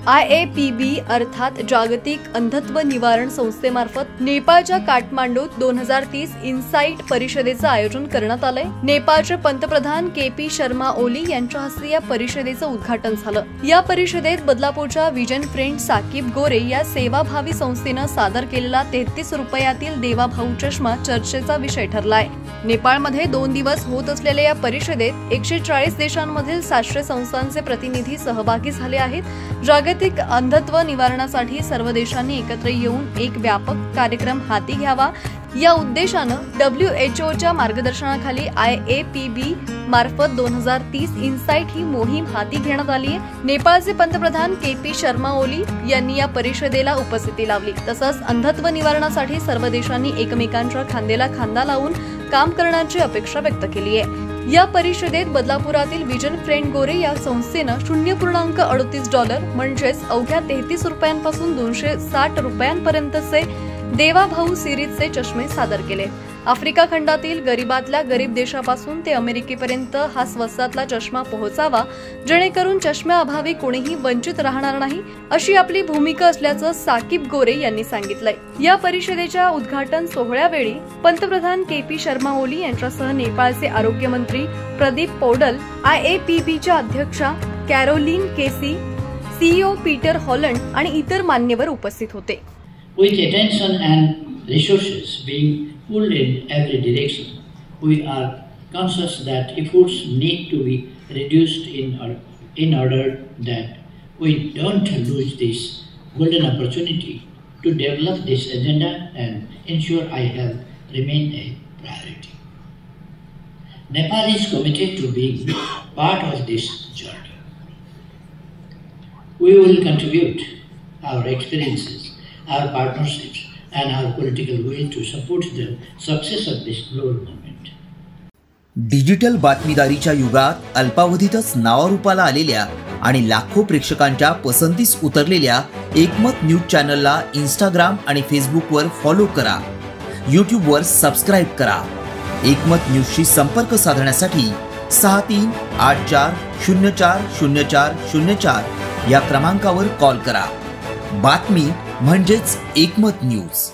IAPB अर्थात जागतिक अंधत्व निवारण संस्थेमार्फत नेपाळच्या काठमांडूत 2030 इनसाइट परिषदेचं आयोजन करण्यात आलंय। नेपाळचे पंतप्रधान KP शर्मा ओली यांच्या हस्ते या परिषदेचं उद्घाटन झालं। या परिषदेत बदलापूरच्या विजन फ्रेंड साकीब गोरे या सेवाभावी संस्थेनं सादर केलेला 33 रुपयातील देवाभाऊ चष्मा चर्चेचा विषय ठरलाय। नेपाळमध्ये 2 दिवस होत असलेल्या या परिषदेत 140 देशांमधील 700 संस्थांचे प्रतिनिधी सहभागी झाले आहेत। जागतिक अंधत्व निवारणासाठी सर्व देशांनी एकत्र येऊन एक व्यापक कार्यक्रम हाती घ्यावा या उद्देशानं WHOच्या मार्गदर्शनाखाली IAPB मार्फत 2030 इनसाइट ही मोहीम हाती घेण्यात आली आहे। नेपाळचे पंतप्रधान KP शर्मा ओली यांनी या परिषदेला उपस्थिती लावली। तसंच अंधत्व निवारणासाठी सर्व देशांनी एकमेकांच्या खांद्याला खांदा लावून काम करण्याची अपेक्षा व्यक्त केली आहे। या परिषदेत बदलापुरातील विजन फ्रेंड गोरे या संस्थेनं $0.38 म्हणजेच अवघ्या 33 रुपयांपासून 260 रुपयांपर्यंतचे देवाभाऊ सिरीजचे चष्मे सादर केले। आफ्रिका खंडातील गरीबातल्या गरीब देशापासून ते अमेरिकेपर्यंत हा स्वस्तातला चष्मा पोहोचावा, जेणेकरून चष्म्याअभावी कोणीही वंचित राहणार नाही अशी आपली भूमिका असल्याचं साकीब गोरे यांनी सांगितलंय। या परिषदेच्या उद्घाटन सोहळ्यावेळी पंतप्रधान KP शर्मा ओली यांच्यासह नेपाळचे आरोग्य मंत्री प्रदीप पौडल, IAPBच्या अध्यक्षा कॅरोलिन केसी, CEO पीटर हॉलंड आणि इतर मान्यवर उपस्थित होते। With attention and resources being pulled in every direction, we are conscious that efforts need to be reduced in order that we don't lose this golden opportunity to develop this agenda and ensure eye health remain a priority. Nepal is committed to being part of this journey. We will contribute our experiences, our partnerships and our political will to support the success of this global movement. Digital बातमीदारीच्या युगात अल्पावधीतच नावारूपाला आलेल्या आणि लाखो प्रेक्षकांच्या पसंतीस उतरलेल्या एकमत न्यूज चॅनलला Instagram आणि Facebookवर फॉलो करा। YouTubeवर सबस्क्राइब करा। एकमत न्यूजशी संपर्क साधण्यासाठी 6384040404 या क्रमांकावर कॉल करा। बातमी म्हणजेच एकमत न्यूज।